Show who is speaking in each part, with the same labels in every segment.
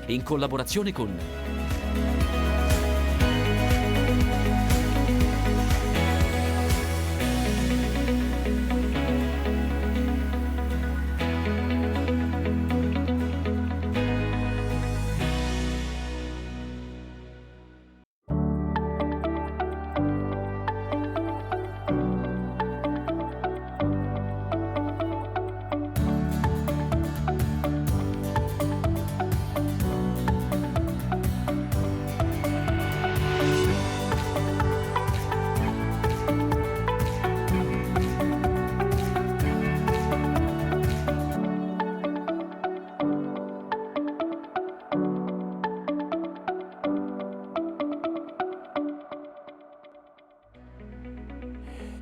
Speaker 1: in collaborazione con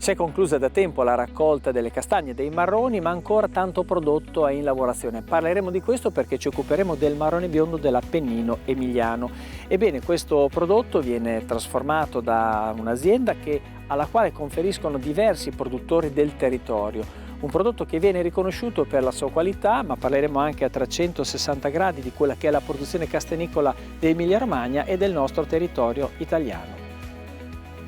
Speaker 2: Si è conclusa da tempo la raccolta delle castagne e dei marroni, ma ancora tanto prodotto è in lavorazione. Parleremo di questo perché ci occuperemo del marrone biondo dell'Appennino emiliano. Ebbene, questo prodotto viene trasformato da un'azienda alla quale conferiscono diversi produttori del territorio. Un prodotto che viene riconosciuto per la sua qualità, ma parleremo anche a 360 gradi di quella che è la produzione castanicola dell'Emilia-Romagna e del nostro territorio italiano.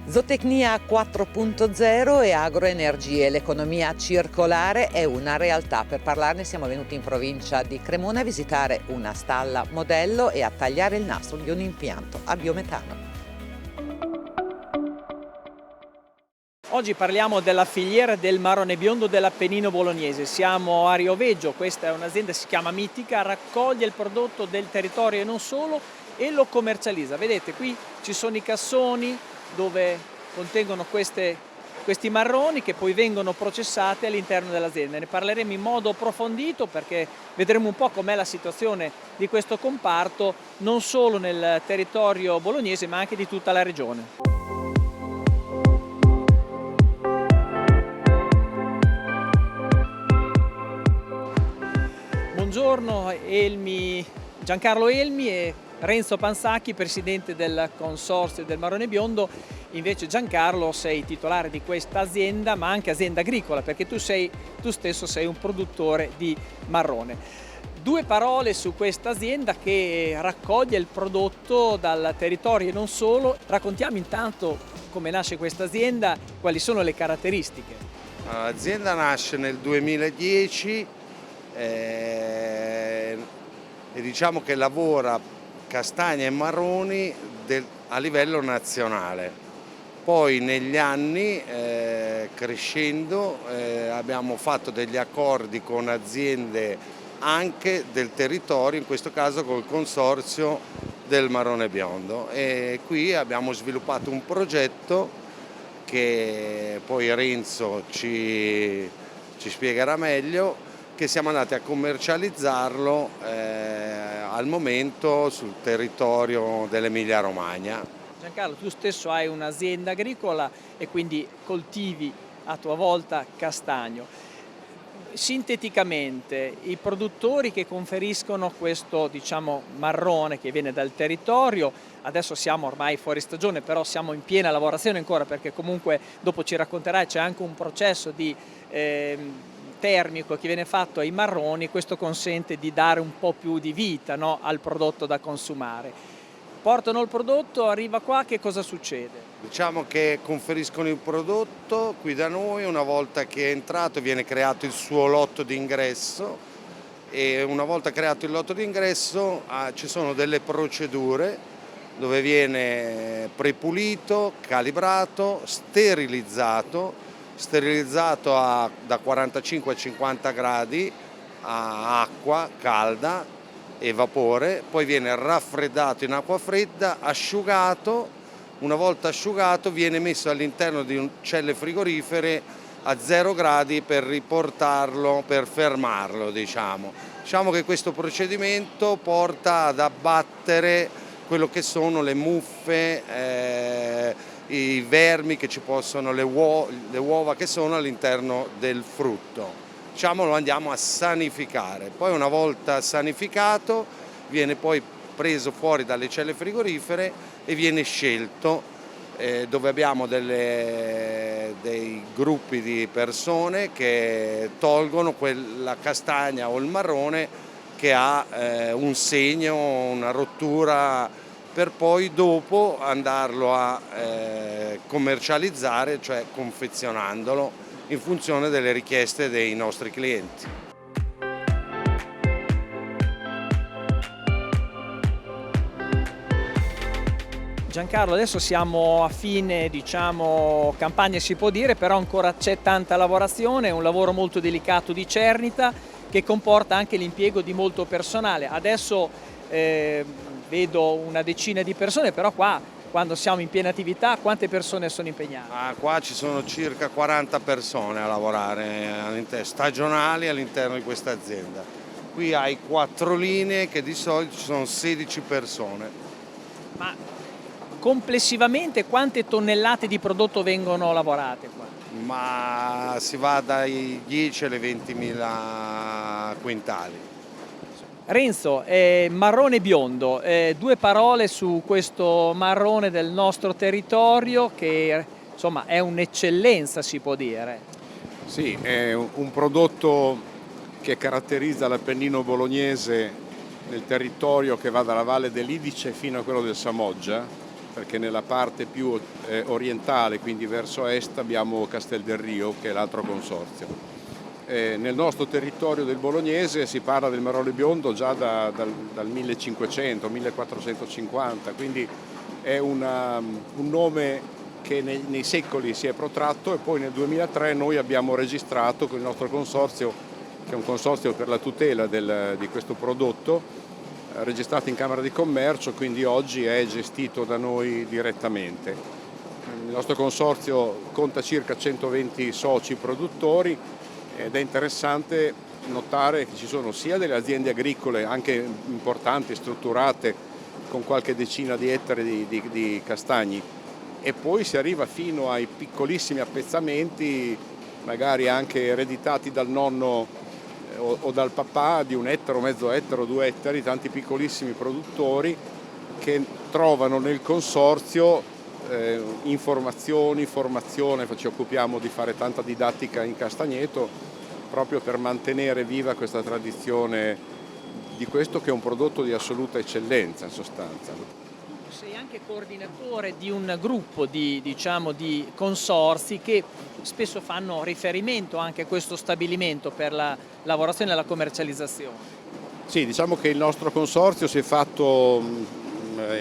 Speaker 3: Zootecnia 4.0 e agroenergie, l'economia circolare è una realtà. Per parlarne siamo venuti in provincia di Cremona a visitare una stalla modello e a tagliare il nastro di un impianto a biometano.
Speaker 2: Oggi parliamo della filiera del marrone biondo dell'Appennino bolognese. Siamo a Rioveggio, questa è un'azienda, si chiama Mitica, raccoglie il prodotto del territorio e non solo e lo commercializza. Vedete, qui ci sono i cassoni dove contengono questi marroni che poi vengono processati all'interno dell'azienda. Ne parleremo in modo approfondito perché vedremo un po' com'è la situazione di questo comparto non solo nel territorio bolognese ma anche di tutta la regione. Buongiorno Giancarlo Elmi e Renzo Pansacchi, presidente del consorzio del marrone biondo. Invece Giancarlo, sei titolare di questa azienda ma anche azienda agricola perché tu stesso sei un produttore di marrone. Due parole su questa azienda che raccoglie il prodotto dal territorio e non solo. Raccontiamo intanto come nasce questa azienda, quali sono le caratteristiche.
Speaker 4: L'azienda nasce nel 2010 e diciamo che lavora castagne e marroni a livello nazionale. Poi negli anni, crescendo, abbiamo fatto degli accordi con aziende anche del territorio, in questo caso col consorzio del marrone biondo. E qui abbiamo sviluppato un progetto che poi Renzo ci spiegherà meglio, che siamo andati a commercializzarlo al momento sul territorio dell'Emilia Romagna.
Speaker 2: Giancarlo, tu stesso hai un'azienda agricola e quindi coltivi a tua volta castagno. Sinteticamente, i produttori che conferiscono questo, marrone che viene dal territorio, adesso siamo ormai fuori stagione, però siamo in piena lavorazione ancora perché comunque dopo ci racconterai c'è anche un processo di termico che viene fatto ai marroni, questo consente di dare un po' più di vita, no, al prodotto da consumare. Portano il prodotto, arriva qua, che cosa succede?
Speaker 4: Diciamo che conferiscono il prodotto qui da noi, una volta che è entrato viene creato il suo lotto d'ingresso e una volta creato il lotto d'ingresso ci sono delle procedure dove viene prepulito, calibrato, sterilizzato da 45 a 50 gradi a acqua calda e vapore, poi viene raffreddato in acqua fredda, asciugato. Una volta asciugato viene messo all'interno di celle frigorifere a 0 gradi per riportarlo, per fermarlo, diciamo. Diciamo che questo procedimento porta ad abbattere quello che sono le muffe, i vermi che ci possono, le uova che sono all'interno del frutto. Diciamo lo andiamo a sanificare, poi una volta sanificato viene poi preso fuori dalle celle frigorifere e viene scelto dove abbiamo dei gruppi di persone che tolgono quella castagna o il marrone che ha un segno, una rottura, per poi dopo andarlo a commercializzare, cioè confezionandolo in funzione delle richieste dei nostri clienti.
Speaker 2: Giancarlo, adesso siamo a fine, campagna si può dire, però ancora c'è tanta lavorazione, è un lavoro molto delicato di cernita che comporta anche l'impiego di molto personale. Adesso vedo una decina di persone, però qua quando siamo in piena attività quante persone sono impegnate?
Speaker 4: Qua ci sono circa 40 persone a lavorare, stagionali all'interno di questa azienda. Qui hai 4 linee che di solito ci sono 16 persone.
Speaker 2: Ma complessivamente quante tonnellate di prodotto vengono lavorate qua?
Speaker 4: Ma si va dai 10 alle 20.000 quintali.
Speaker 2: Renzo, marrone biondo, 2 parole su questo marrone del nostro territorio che insomma è un'eccellenza, si può dire.
Speaker 1: Sì, è un prodotto che caratterizza l'Appennino bolognese nel territorio che va dalla Valle dell'Idice fino a quello del Samoggia, perché nella parte più orientale, quindi verso est, abbiamo Castel del Rio, che è l'altro consorzio. Nel nostro territorio del bolognese si parla del marrone biondo già dal 1500, 1450, quindi è un nome che nei secoli si è protratto, e poi nel 2003 noi abbiamo registrato con il nostro consorzio, che è un consorzio per la tutela di questo prodotto, registrato in Camera di Commercio, quindi oggi è gestito da noi direttamente. Il nostro consorzio conta circa 120 soci produttori ed è interessante notare che ci sono sia delle aziende agricole anche importanti, strutturate, con qualche decina di ettari di castagni, e poi si arriva fino ai piccolissimi appezzamenti, magari anche ereditati dal nonno o dal papà, di 1 ettaro, mezzo ettaro, 2 ettari, tanti piccolissimi produttori che trovano nel consorzio informazioni, formazione. Ci occupiamo di fare tanta didattica in castagneto proprio per mantenere viva questa tradizione di questo, che è un prodotto di assoluta eccellenza in sostanza.
Speaker 2: Sei anche coordinatore di un gruppo di consorzi che spesso fanno riferimento anche a questo stabilimento per la lavorazione e la commercializzazione.
Speaker 1: Sì, diciamo che il nostro consorzio si è fatto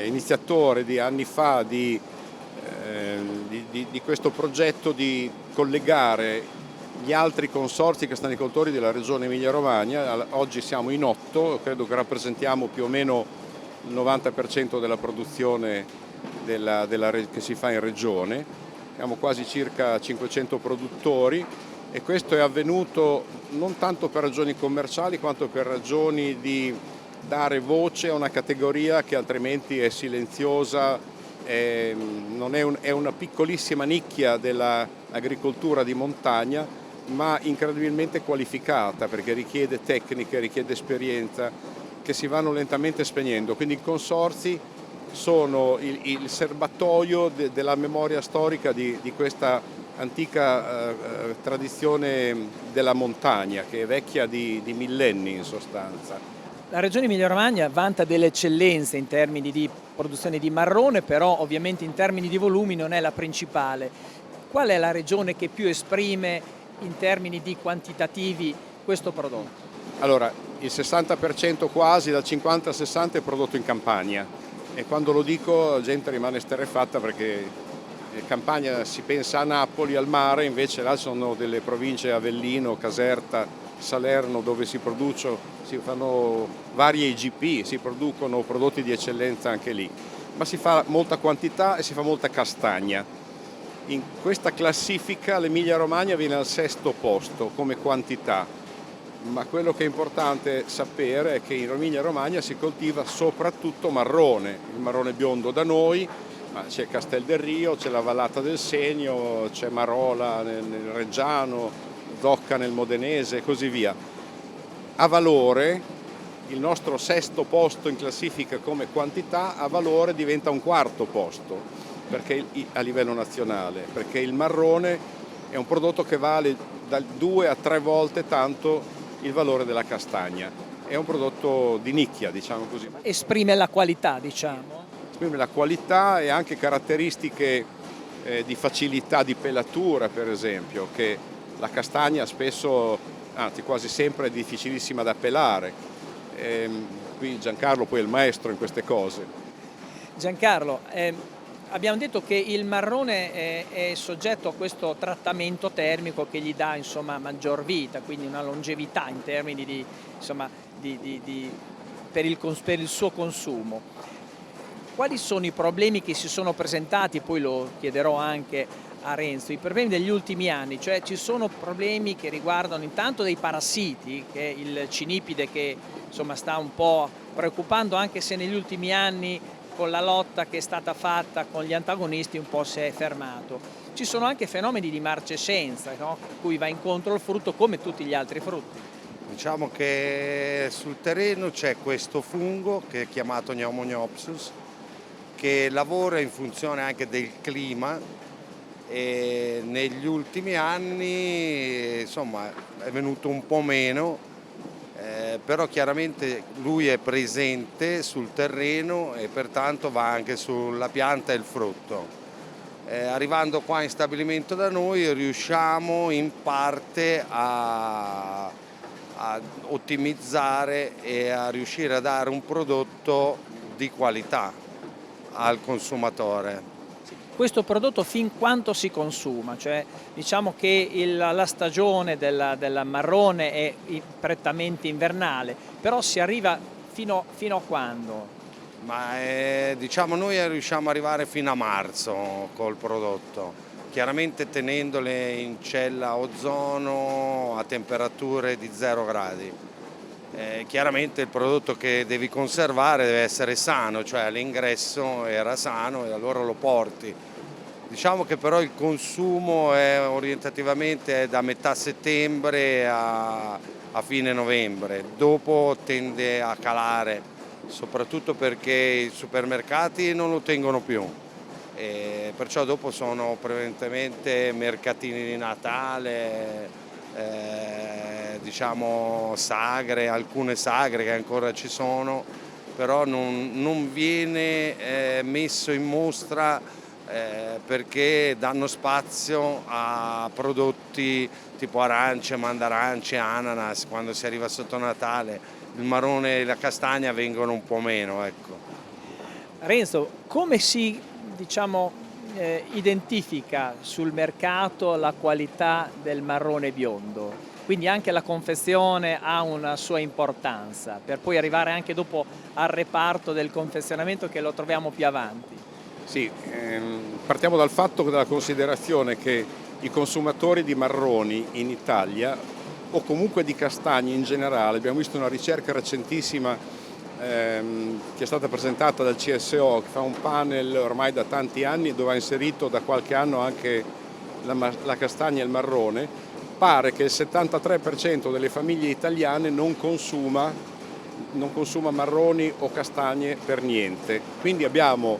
Speaker 1: iniziatore di anni fa di questo progetto di collegare gli altri consorzi castagnicoltori della regione Emilia-Romagna. Oggi siamo in 8, credo che rappresentiamo più o meno il 90% della produzione che si fa in regione. Abbiamo quasi circa 500 produttori, e questo è avvenuto non tanto per ragioni commerciali quanto per ragioni di dare voce a una categoria che altrimenti è silenziosa, è una piccolissima nicchia dell'agricoltura di montagna, ma incredibilmente qualificata, perché richiede tecniche, richiede esperienza, che si vanno lentamente spegnendo. Quindi i consorzi sono il serbatoio della memoria storica di questa antica tradizione della montagna, che è vecchia di millenni in sostanza.
Speaker 2: La regione Emilia-Romagna vanta delle eccellenze in termini di produzione di marrone, però ovviamente in termini di volumi non è la principale. Qual è la regione che più esprime in termini di quantitativi questo prodotto?
Speaker 1: Allora, il 60% quasi, dal 50 al 60, è prodotto in Campania, e quando lo dico la gente rimane esterrefatta, perché in Campania si pensa a Napoli, al mare, invece là sono delle province, Avellino, Caserta, Salerno, dove si fanno varie IGP, si producono prodotti di eccellenza anche lì, ma si fa molta quantità e si fa molta castagna. In questa classifica l'Emilia-Romagna viene al 6° posto come quantità, ma quello che è importante sapere è che in Emilia-Romagna si coltiva soprattutto marrone, il marrone biondo da noi, ma c'è Castel del Rio, c'è la Vallata del Senio, c'è Marola nel Reggiano, Zocca nel Modenese e così via. A valore, il nostro 6° posto in classifica come quantità, a valore diventa un 4° posto, perché a livello nazionale, perché il marrone è un prodotto che vale da 2 a 3 volte tanto il valore della castagna. è un prodotto di nicchia, diciamo così.
Speaker 2: Esprime la qualità, diciamo.
Speaker 1: Esprime la qualità e anche caratteristiche di facilità di pelatura, per esempio, che la castagna spesso, anzi quasi sempre, è difficilissima da pelare. Qui Giancarlo poi è il maestro in queste cose.
Speaker 2: Giancarlo, abbiamo detto che il marrone è soggetto a questo trattamento termico che gli dà, insomma, maggior vita, quindi una longevità in termini di, insomma, per il suo consumo. Quali sono i problemi che si sono presentati? Poi lo chiederò anche a Renzo. I problemi degli ultimi anni, cioè ci sono problemi che riguardano intanto dei parassiti, che è il cinipide che, insomma, sta un po' preoccupando, anche se negli ultimi anni con la lotta che è stata fatta con gli antagonisti un po' si è fermato. Ci sono anche fenomeni di marcescenza, no? Cui va incontro il frutto come tutti gli altri frutti.
Speaker 4: Diciamo che sul terreno c'è questo fungo che è chiamato Pneumoniopsis, che lavora in funzione anche del clima e negli ultimi anni, insomma, è venuto un po' meno, però chiaramente lui è presente sul terreno e pertanto va anche sulla pianta e il frutto. Arrivando qua in stabilimento da noi riusciamo in parte a ottimizzare e a riuscire a dare un prodotto di qualità al consumatore.
Speaker 2: Questo prodotto fin quanto si consuma? Cioè, diciamo che la stagione del marrone è prettamente invernale, però si arriva fino a quando?
Speaker 4: Ma diciamo noi riusciamo ad arrivare fino a marzo col prodotto, chiaramente tenendole in cella a ozono a temperature di 0 gradi. Chiaramente il prodotto che devi conservare deve essere sano, cioè all'ingresso era sano e allora lo porti. Diciamo che però il consumo è orientativamente da metà settembre a fine novembre, dopo tende a calare, soprattutto perché i supermercati non lo tengono più. E perciò dopo sono prevalentemente mercatini di Natale, diciamo sagre, alcune sagre che ancora ci sono, però non viene messo in mostra perché danno spazio a prodotti tipo arance, mandarance, ananas. Quando si arriva sotto Natale il marrone e la castagna vengono un po' meno, ecco.
Speaker 2: Renzo, come si, diciamo, identifica sul mercato la qualità del marrone biondo? Quindi anche la confezione ha una sua importanza, per poi arrivare anche dopo al reparto del confezionamento che lo troviamo più avanti.
Speaker 1: Sì, partiamo dalla considerazione che i consumatori di marroni in Italia, o comunque di castagne in generale, abbiamo visto una ricerca recentissima che è stata presentata dal CSO, che fa un panel ormai da tanti anni dove ha inserito da qualche anno anche la castagna e il marrone. Pare che il 73% delle famiglie italiane non consuma marroni o castagne per niente, quindi abbiamo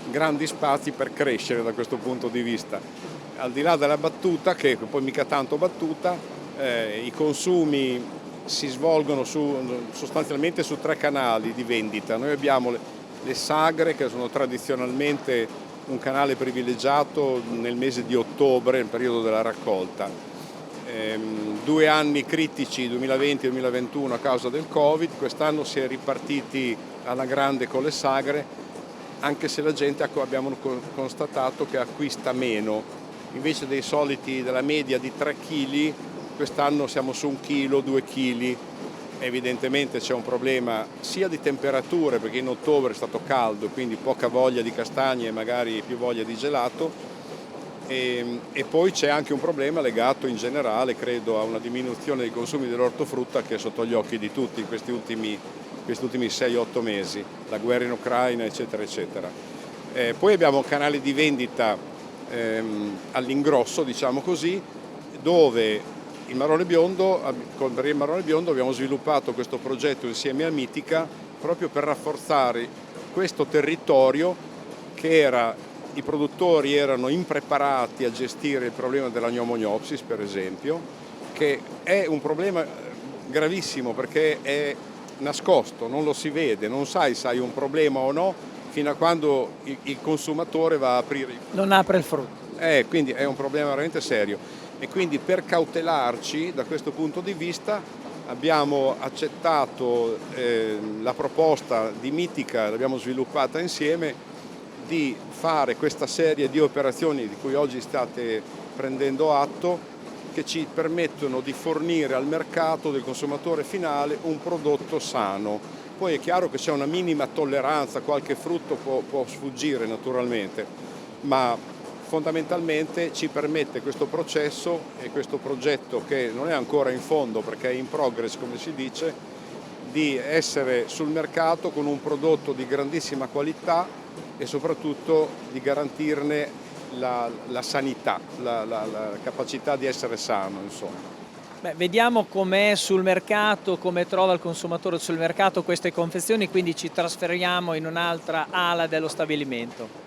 Speaker 1: grandi spazi per crescere da questo punto di vista. Al di là della battuta, che poi mica tanto battuta, i consumi si svolgono sostanzialmente su 3 canali di vendita. Noi abbiamo le sagre, che sono tradizionalmente un canale privilegiato nel mese di ottobre, nel periodo della raccolta. 2 anni critici, 2020 e 2021, a causa del Covid. Quest'anno si è ripartiti alla grande con le sagre, anche se la gente, abbiamo constatato, che acquista meno. Invece della media di 3 kg, quest'anno siamo su 1 chilo, 2 kg. Evidentemente c'è un problema sia di temperature, perché in ottobre è stato caldo, quindi poca voglia di castagne e magari più voglia di gelato, e poi c'è anche un problema legato in generale, credo, a una diminuzione dei consumi dell'ortofrutta che è sotto gli occhi di tutti in questi ultimi 6-8 mesi, la guerra in Ucraina, eccetera, eccetera. Poi abbiamo canali di vendita all'ingrosso, diciamo così, dove per il marrone biondo abbiamo sviluppato questo progetto insieme a Mitica proprio per rafforzare questo territorio i produttori erano impreparati a gestire il problema della Pneumoniopsis, per esempio, che è un problema gravissimo perché è nascosto, non lo si vede, non sai se hai un problema o no fino a quando il consumatore va a aprire il frutto.
Speaker 2: Non apre il frutto.
Speaker 1: Quindi è un problema veramente serio e quindi per cautelarci da questo punto di vista abbiamo accettato la proposta di Mitica, l'abbiamo sviluppata insieme, di fare questa serie di operazioni di cui oggi state prendendo atto, che ci permettono di fornire al mercato del consumatore finale un prodotto sano. Poi è chiaro che c'è una minima tolleranza, qualche frutto può sfuggire naturalmente, ma fondamentalmente ci permette questo processo e questo progetto, che non è ancora in fondo perché è in progress come si dice, di essere sul mercato con un prodotto di grandissima qualità e soprattutto di garantirne la sanità, la capacità di essere sano, insomma.
Speaker 2: Beh, vediamo com'è sul mercato, come trova il consumatore sul mercato queste confezioni, quindi ci trasferiamo in un'altra ala dello stabilimento.